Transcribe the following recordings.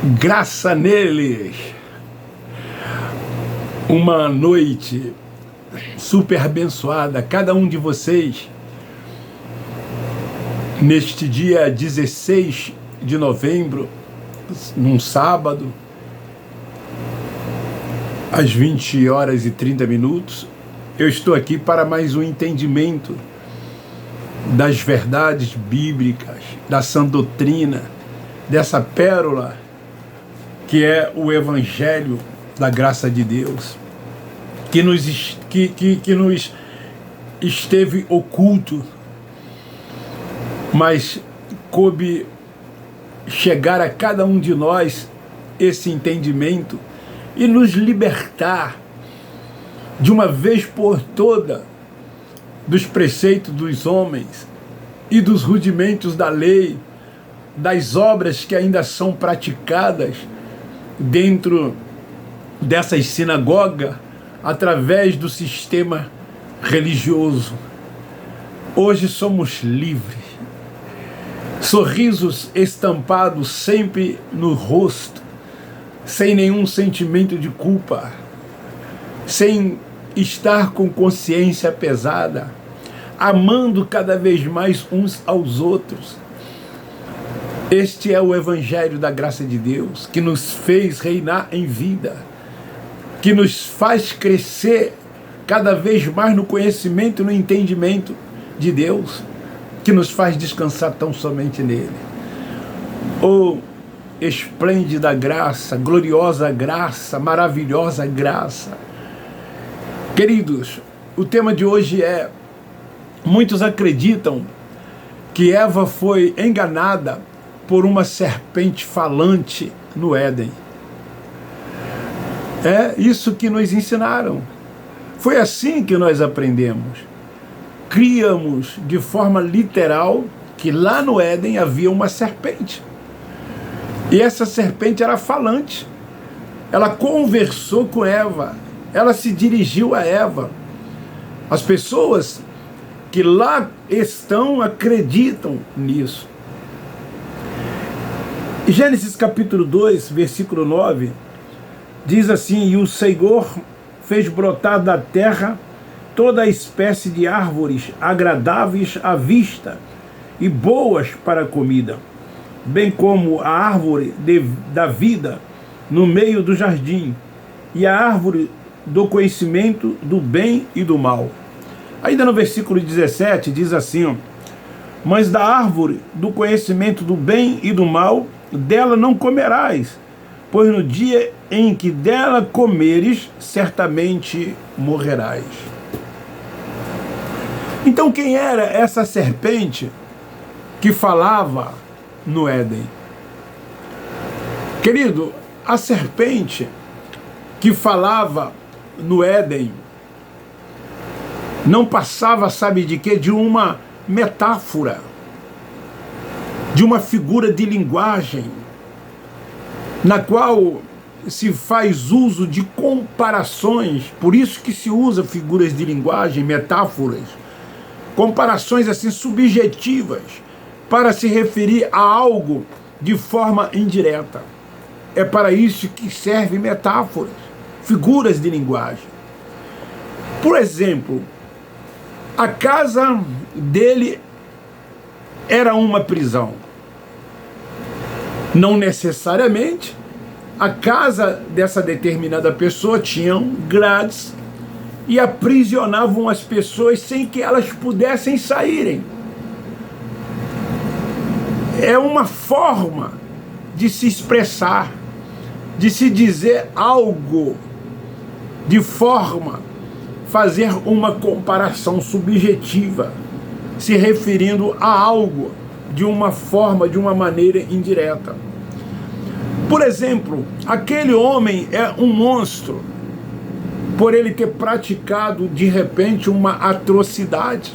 Graça neles. Uma noite super abençoada, cada um de vocês, neste dia 16 de novembro, num sábado, às 20 horas e 30 minutos, eu estou aqui para mais um entendimento das verdades bíblicas, da sã doutrina, dessa pérola que é o Evangelho da graça de Deus, que nos esteve oculto, mas coube chegar a cada um de nós esse entendimento e nos libertar de uma vez por toda dos preceitos dos homens e dos rudimentos da lei, das obras que ainda são praticadas dentro dessas sinagogas, através do sistema religioso. Hoje somos livres, sorrisos estampados sempre no rosto, sem nenhum sentimento de culpa, sem estar com consciência pesada, amando cada vez mais uns aos outros. Este é o Evangelho da graça de Deus, que nos fez reinar em vida, que nos faz crescer cada vez mais no conhecimento e no entendimento de Deus, que nos faz descansar tão somente nele. Oh, esplêndida graça, gloriosa graça, maravilhosa graça. Queridos, o tema de hoje é: muitos acreditam que Eva foi enganada por uma serpente falante no Éden. É isso que nos ensinaram. Foi assim que nós aprendemos. Criamos de forma literal que lá no Éden havia uma serpente. E essa serpente era falante. Ela conversou com Eva. Ela se dirigiu a Eva. As pessoas que lá estão acreditam nisso. Gênesis capítulo 2, versículo 9, diz assim: e o Senhor fez brotar da terra toda a espécie de árvores agradáveis à vista e boas para a comida, bem como a árvore da vida no meio do jardim, e a árvore do conhecimento do bem e do mal. Ainda no versículo 17 diz assim, ó: mas da árvore do conhecimento do bem e do mal, dela não comerás, pois no dia em que dela comeres, certamente morrerás. Então, quem era essa serpente que falava no Éden? Querido, a serpente que falava no Éden não passava, sabe de quê? De uma metáfora, de uma figura de linguagem, na qual se faz uso de comparações. Por isso que se usa figuras de linguagem, metáforas, comparações assim subjetivas, para se referir a algo de forma indireta. É para isso que servem metáforas, figuras de linguagem. Por exemplo, a casa dele era uma prisão. Não necessariamente a casa dessa determinada pessoa tinha grades e aprisionavam as pessoas sem que elas pudessem saírem. É uma forma de se expressar, de se dizer algo, de forma fazer uma comparação subjetiva, se referindo a algo de uma forma, de uma maneira indireta. Por exemplo, aquele homem é um monstro por ele ter praticado de repente uma atrocidade.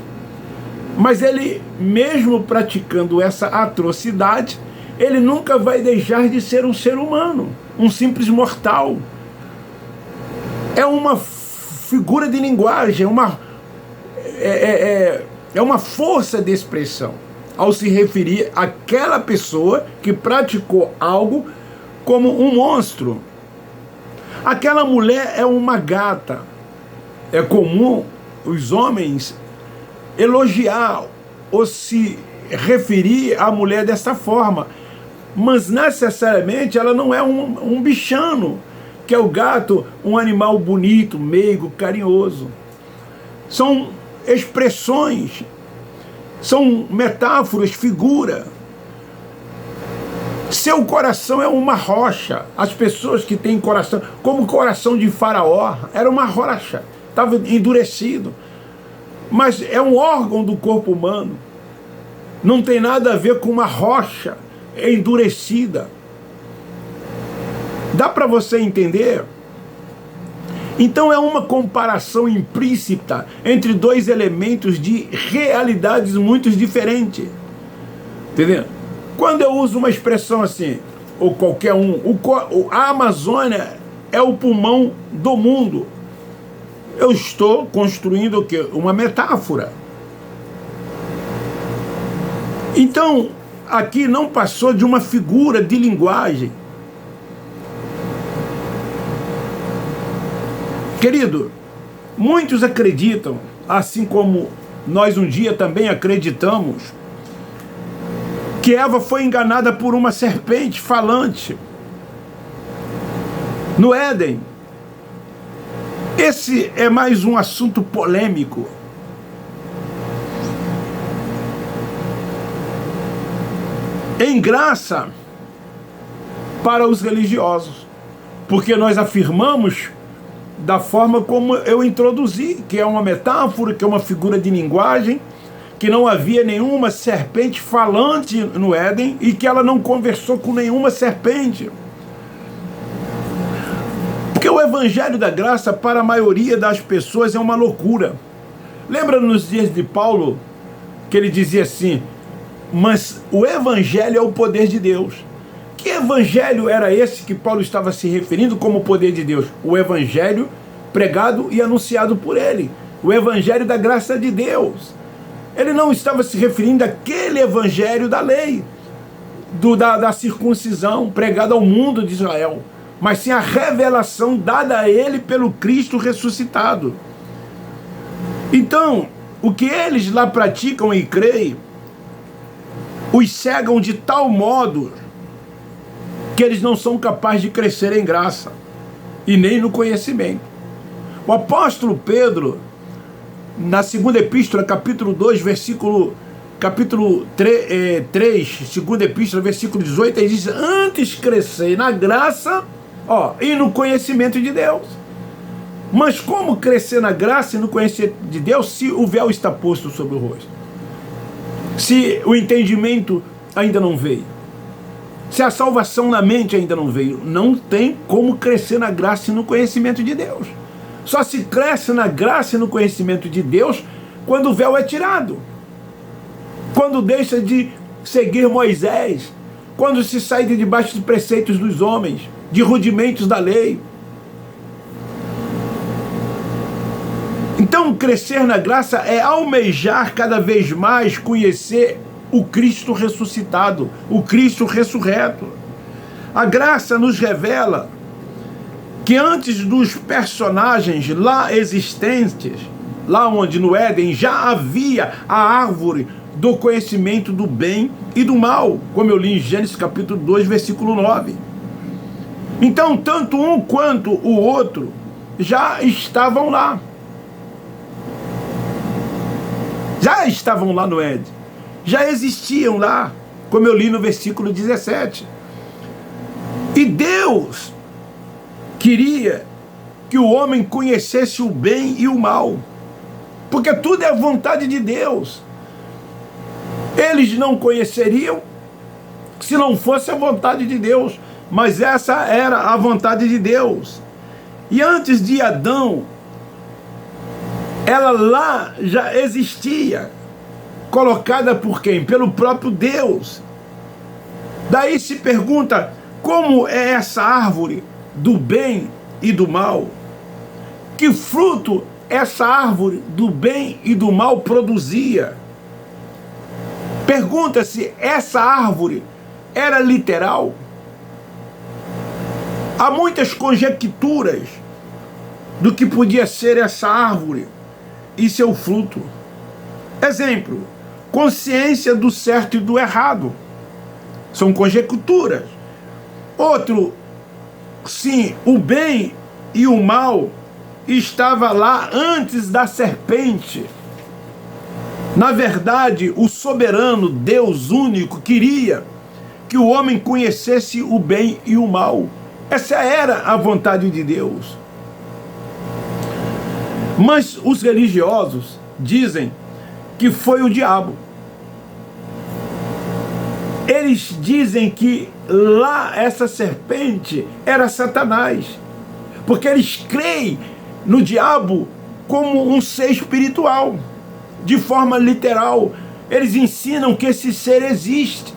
Mas ele, mesmo praticando essa atrocidade, ele nunca vai deixar de ser um ser humano, um simples mortal. É uma figura de linguagem, é uma força de expressão ao se referir àquela pessoa que praticou algo como um monstro. Aquela mulher é uma gata. É comum os homens elogiar ou se referir à mulher dessa forma, mas necessariamente ela não é um bichano, que é o gato, um animal bonito, meigo, carinhoso. São expressões, são metáforas, figura. Seu coração é uma rocha. As pessoas que têm coração, como o coração de Faraó, era uma rocha, estava endurecido. Mas é um órgão do corpo humano. Não tem nada a ver com uma rocha endurecida. Dá para você entender? Então é uma comparação implícita entre dois elementos de realidades muito diferentes. Entendeu? Quando eu uso uma expressão assim, ou qualquer a Amazônia é o pulmão do mundo, eu estou construindo o quê? Uma metáfora. Então, aqui não passou de uma figura de linguagem. Querido, muitos acreditam, assim como nós um dia também acreditamos, que Eva foi enganada por uma serpente falante no Éden. Esse é mais um assunto polêmico. Em graça para os religiosos, porque nós afirmamos da forma como eu introduzi, que é uma metáfora, que é uma figura de linguagem, que não havia nenhuma serpente falante no Éden e que ela não conversou com nenhuma serpente. Porque o evangelho da graça para a maioria das pessoas é uma loucura. Lembra nos dias de Paulo que ele dizia assim: mas o evangelho é o poder de Deus. Que evangelho era esse que Paulo estava se referindo como poder de Deus? O evangelho pregado e anunciado por ele. O evangelho da graça de Deus. Ele não estava se referindo àquele evangelho da lei, da circuncisão, pregado ao mundo de Israel, mas sim a revelação dada a ele pelo Cristo ressuscitado. Então, o que eles lá praticam e creem, os cegam de tal modo que eles não são capazes de crescer em graça e nem no conhecimento. O apóstolo Pedro, na segunda epístola, capítulo 2, capítulo 3, segunda epístola, versículo 18, ele diz: antes crescer na graça e no conhecimento de Deus. Mas como crescer na graça e no conhecimento de Deus se o véu está posto sobre o rosto? Se o entendimento ainda não veio? Se a salvação na mente ainda não veio? Não tem como crescer na graça e no conhecimento de Deus. Só se cresce na graça e no conhecimento de Deus quando o véu é tirado. Quando deixa de seguir Moisés. Quando se sai de debaixo dos preceitos dos homens, de rudimentos da lei. Então, crescer na graça é almejar cada vez mais conhecer o Cristo ressuscitado, o Cristo ressurreto. A graça nos revela que antes dos personagens lá existentes, lá onde no Éden já havia a árvore do conhecimento do bem e do mal, como eu li em Gênesis capítulo 2, versículo 9. Então, tanto um quanto o outro já estavam lá. Já estavam lá no Éden. Já existiam lá, como eu li no versículo 17. E Deus queria que o homem conhecesse o bem e o mal, porque tudo é a vontade de Deus. Eles não conheceriam se não fosse a vontade de Deus, mas essa era a vontade de Deus. E antes de Adão, ela lá já existia, colocada por quem? Pelo próprio Deus. Daí se pergunta, como é essa árvore do bem e do mal? Que fruto essa árvore do bem e do mal produzia? Pergunta-se, essa árvore era literal? Há muitas conjecturas do que podia ser essa árvore e seu fruto. Exemplo, consciência do certo e do errado. São conjecturas. Outro, sim, o bem e o mal estava lá antes da serpente. Na verdade, o soberano Deus único queria que o homem conhecesse o bem e o mal. Essa era a vontade de Deus. Mas os religiosos dizem que foi o diabo. Eles dizem que lá essa serpente era Satanás, porque eles creem no diabo como um ser espiritual, de forma literal. Eles ensinam que esse ser existe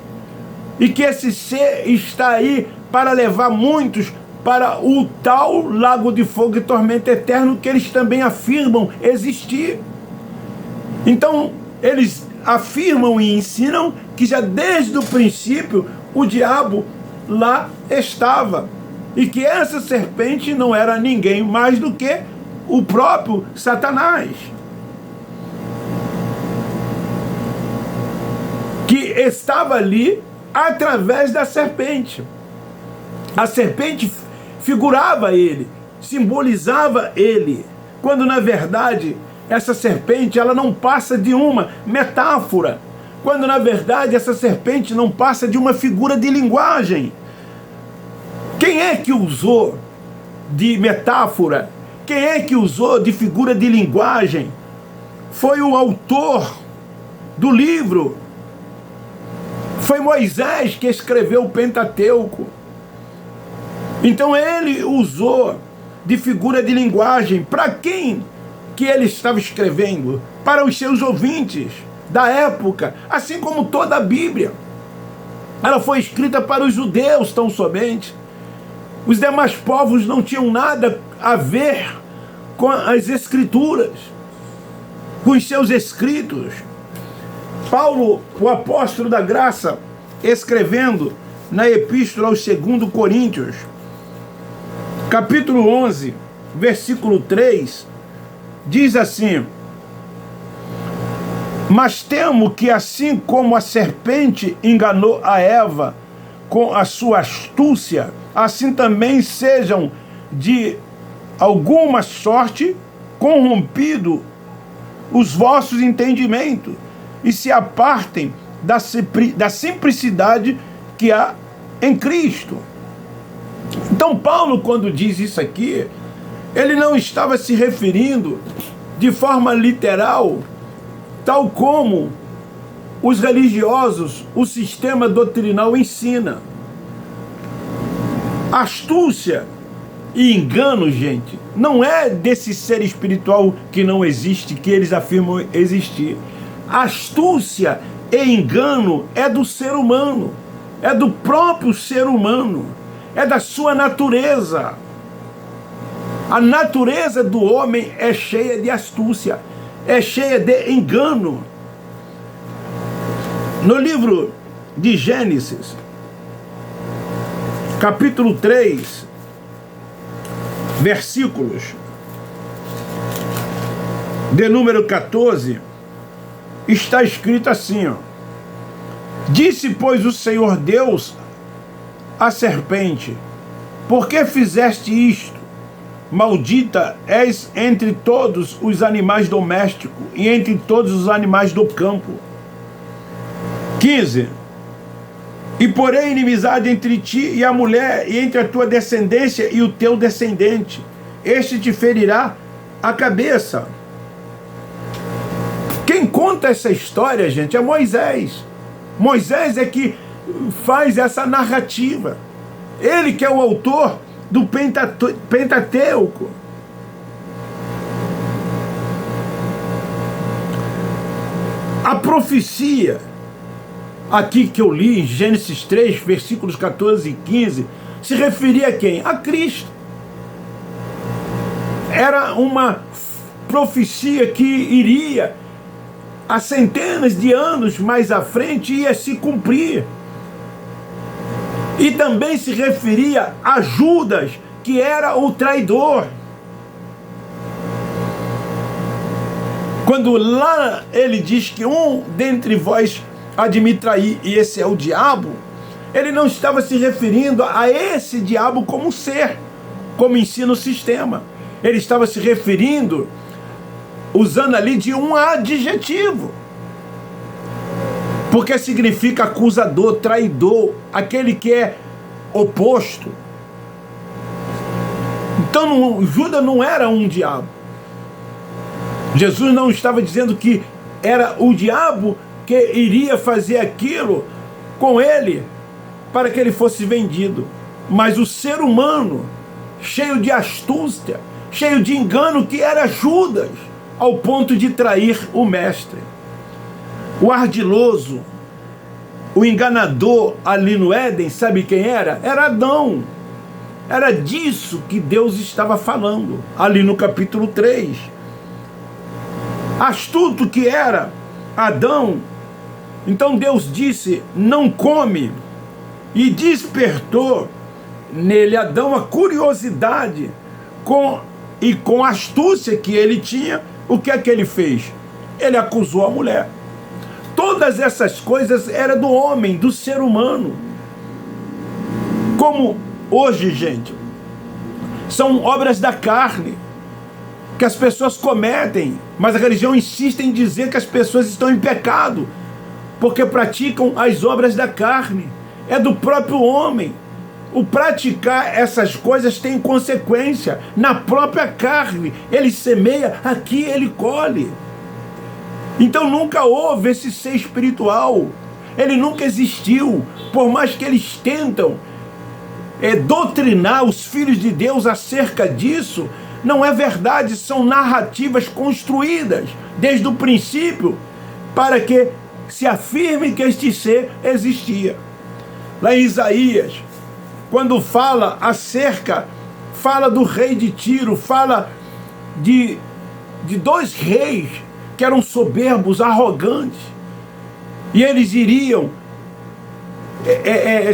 e que esse ser está aí para levar muitos para o tal lago de fogo e tormento eterno que eles também afirmam existir. Então, eles afirmam e ensinam que já desde o princípio o diabo lá estava e que essa serpente não era ninguém mais do que o próprio Satanás, que estava ali através da serpente. A serpente figurava ele, simbolizava ele, quando na verdade essa serpente ela não passa de uma metáfora, quando na verdade essa serpente não passa de uma figura de linguagem. Quem é que usou de metáfora? Quem é que usou de figura de linguagem? Foi o autor do livro. Foi Moisés que escreveu o Pentateuco. Então ele usou de figura de linguagem. Para quem que ele estava escrevendo? Para os seus ouvintes da época, assim como toda a Bíblia. Ela foi escrita para os judeus tão somente. Os demais povos não tinham nada a ver com as escrituras, com os seus escritos. Paulo, o apóstolo da graça, escrevendo na epístola aos 2 Coríntios, capítulo 11, versículo 3, diz assim: mas temo que assim como a serpente enganou a Eva com a sua astúcia, assim também sejam de alguma sorte corrompido os vossos entendimentos e se apartem da simplicidade que há em Cristo. Então Paulo, quando diz isso aqui, ele não estava se referindo de forma literal, tal como os religiosos, o sistema doutrinal ensina. Astúcia e engano, gente, não é desse ser espiritual que não existe, que eles afirmam existir. Astúcia e engano é do ser humano, é do próprio ser humano, é da sua natureza. A natureza do homem é cheia de astúcia, é cheia de engano. No livro de Gênesis, capítulo 3, versículos de número 14, está escrito assim, ó: disse, pois, o Senhor Deus à serpente: por que fizeste isto? Maldita és entre todos os animais domésticos e entre todos os animais do campo. 15. E porém inimizade entre ti e a mulher, e entre a tua descendência e o teu descendente. Este te ferirá a cabeça. Quem conta essa história, gente, é Moisés. Moisés é que faz essa narrativa. Ele que é o autor do Pentateuco. A profecia aqui que eu li em Gênesis 3, versículos 14 e 15, se referia a quem? A Cristo. Era uma profecia que iria há centenas de anos mais à frente ia se cumprir. E também se referia a Judas, que era o traidor. Quando lá ele diz que um dentre vós há de me trair, e esse é o diabo, ele não estava se referindo a esse diabo como ser, como ensina o sistema. Ele estava se referindo, usando ali de um adjetivo, porque significa acusador, traidor, aquele que é oposto. Então Judas não era um diabo. Jesus não estava dizendo que era o diabo que iria fazer aquilo com ele para que ele fosse vendido, mas o ser humano cheio de astúcia, cheio de engano, que era Judas, ao ponto de trair o mestre. O ardiloso, o enganador ali no Éden, sabe quem era? Era Adão. Era disso que Deus estava falando ali no capítulo 3. Astuto que era Adão, então Deus disse: não come, e despertou nele, Adão, a curiosidade, com a astúcia que ele tinha. O que é que ele fez? Ele acusou a mulher. Todas essas coisas eram do homem, do ser humano. Como hoje, gente, são obras da carne que as pessoas cometem, mas a religião insiste em dizer que as pessoas estão em pecado porque praticam as obras da carne. É do próprio homem. O praticar essas coisas tem consequência na própria carne. Ele semeia, aqui ele colhe. Então nunca houve esse ser espiritual. Ele nunca existiu. Por mais que eles tentam doutrinar os filhos de Deus acerca disso, não é verdade. São narrativas construídas desde o princípio para que se afirme que este ser existia. Lá em Isaías, quando fala do rei de Tiro, fala de dois reis que eram soberbos, arrogantes, e eles iriam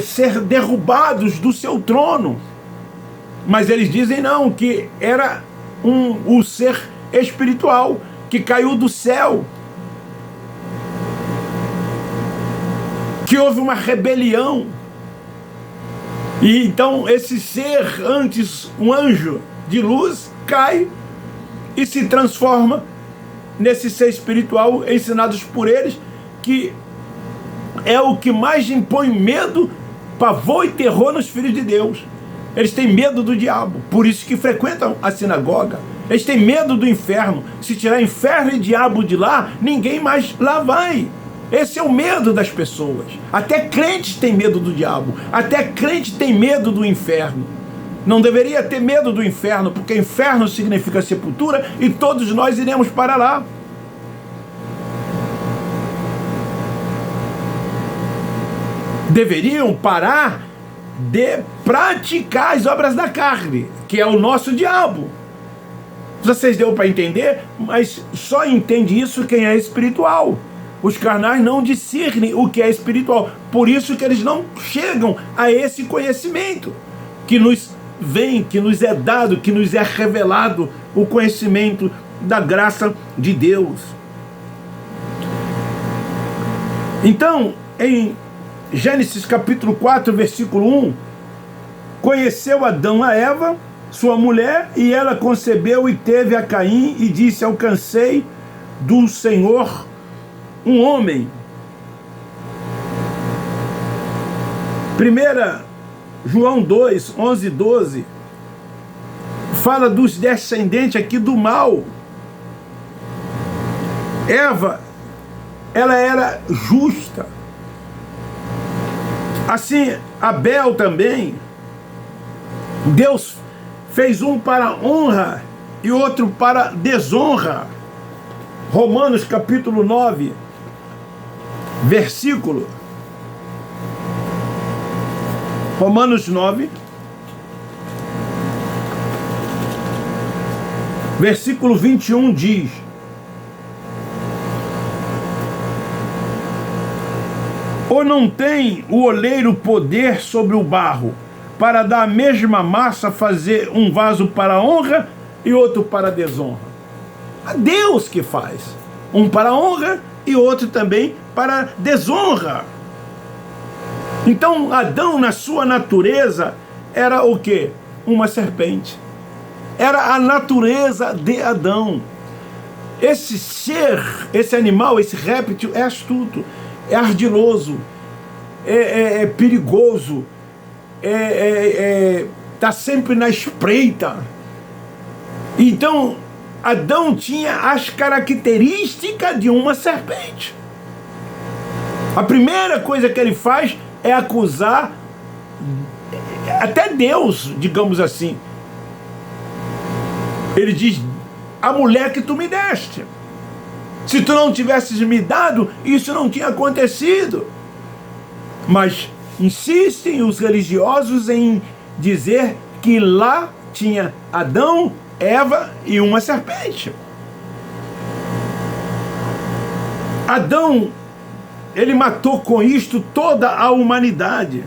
ser derrubados do seu trono, mas eles dizem não, que era o ser espiritual que caiu do céu, que houve uma rebelião. E então esse ser, antes um anjo de luz, cai e se transforma nesse ser espiritual, ensinados por eles, que é o que mais impõe medo, pavor e terror nos filhos de Deus. Eles têm medo do diabo, por isso que frequentam a sinagoga. Eles têm medo do inferno. Se tirar inferno e diabo de lá, ninguém mais lá vai. Esse é o medo das pessoas. Até crentes têm medo do diabo. Até crente tem medo do inferno. Não deveria ter medo do inferno, porque inferno significa sepultura e todos nós iremos para lá. Deveriam parar de praticar as obras da carne, que é o nosso diabo. Vocês deu para entender? Mas só entende isso quem é espiritual. Os carnais não discernem o que é espiritual. Por isso que eles não chegam a esse conhecimento que nos vem, que nos é dado, que nos é revelado, o conhecimento da graça de Deus. Então, em Gênesis capítulo 4, versículo 1, conheceu Adão a Eva, sua mulher, e ela concebeu e teve a Caim, e disse: alcancei do Senhor um homem. 1 João 2, 11 e 12, fala dos descendentes aqui do mal. Eva, ela era justa. Assim, Abel também. Deus fez um para honra e outro para desonra. Romanos capítulo 9, versículo. Romanos 9, versículo 21 diz: Ou não tem o oleiro poder sobre o barro, para da mesma massa fazer um vaso para a honra e outro para a desonra? É Deus que faz. Um para a honra e outro também para a desonra. Então Adão, na sua natureza, era o quê? Uma serpente. Era a natureza de Adão. Esse ser, esse animal, esse réptil é astuto, é ardiloso, é perigoso, está sempre na espreita. Então, Adão tinha as características de uma serpente. A primeira coisa que ele faz é acusar até Deus, digamos assim. Ele diz: a mulher que tu me deste. Se tu não tivesses me dado, isso não tinha acontecido. Mas insistem os religiosos em dizer que lá tinha Adão, Eva e uma serpente. Adão, ele matou com isto toda a humanidade.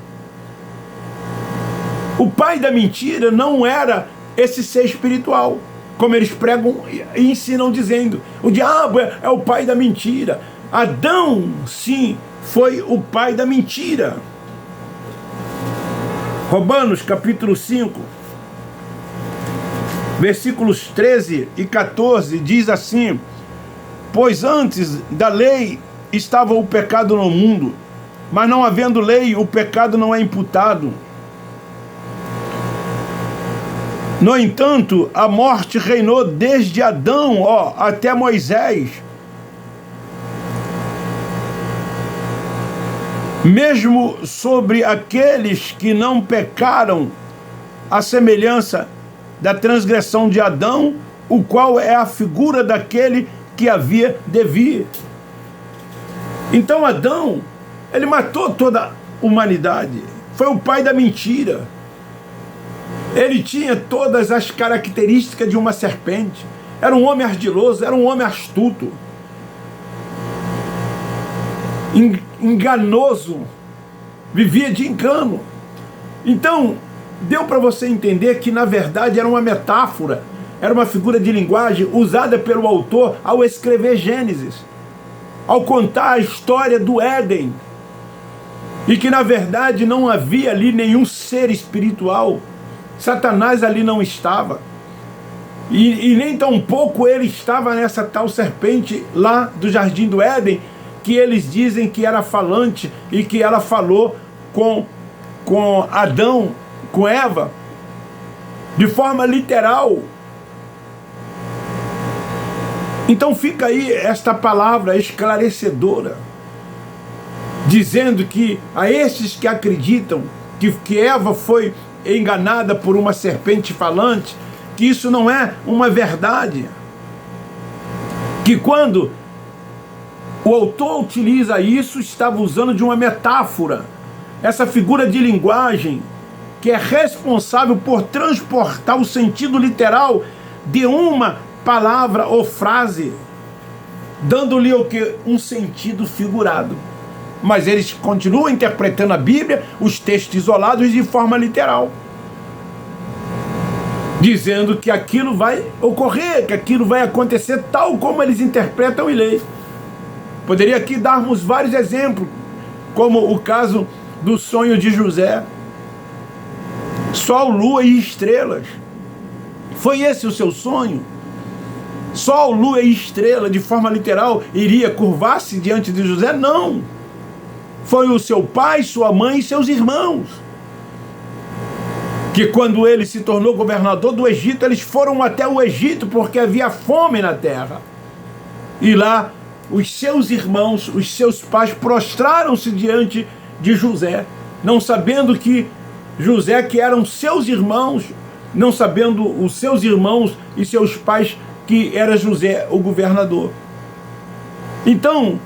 O pai da mentira não era esse ser espiritual, como eles pregam e ensinam dizendo: o diabo é o pai da mentira. Adão, sim, foi o pai da mentira. Romanos capítulo 5, versículos 13 e 14, diz assim: pois antes da lei estava o pecado no mundo, mas não havendo lei, o pecado não é imputado. No entanto, a morte reinou desde Adão, até Moisés. Mesmo sobre aqueles que não pecaram, a semelhança da transgressão de Adão, o qual é a figura daquele que havia de vir. Então Adão, ele matou toda a humanidade. Foi o pai da mentira. Ele tinha todas as características de uma serpente. Era um homem ardiloso, era um homem astuto, enganoso, vivia de engano. Então, deu para você entender que, na verdade, era uma metáfora, era uma figura de linguagem usada pelo autor ao escrever Gênesis, ao contar a história do Éden, e que, na verdade, não havia ali nenhum ser espiritual. Satanás ali não estava, e nem tampouco ele estava nessa tal serpente lá do Jardim do Éden, que eles dizem que era falante e que ela falou com Adão, com Eva, de forma literal. Então fica aí esta palavra esclarecedora, dizendo que a esses que acreditam que Eva foi enganada por uma serpente falante, que isso não é uma verdade, que quando o autor utiliza isso, estava usando de uma metáfora, essa figura de linguagem que é responsável por transportar o sentido literal de uma palavra ou frase, dando-lhe o que? Um sentido figurado. Mas eles continuam interpretando a Bíblia, os textos isolados, de forma literal, dizendo que aquilo vai ocorrer, que aquilo vai acontecer tal como eles interpretam e leem. Poderia aqui darmos vários exemplos, como o caso do sonho de José. Sol, lua e estrelas. Foi esse o seu sonho? Sol, lua e estrela, de forma literal, iria curvar-se diante de José? Não. Foi o seu pai, sua mãe e seus irmãos, que quando ele se tornou governador do Egito, eles foram até o Egito porque havia fome na terra. E lá os seus irmãos, os seus pais, prostraram-se diante de José, não sabendo que José, que eram seus irmãos, não sabendo os seus irmãos e seus pais que era José o governador. Então,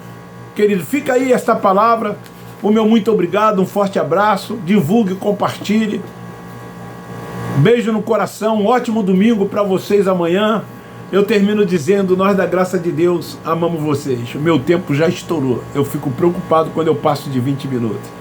querido, fica aí esta palavra, o meu muito obrigado, um forte abraço, divulgue, compartilhe, beijo no coração, um ótimo domingo para vocês amanhã, Eu termino dizendo, nós da graça de Deus amamos vocês. O meu tempo já estourou. Eu fico preocupado quando eu passo de 20 minutos.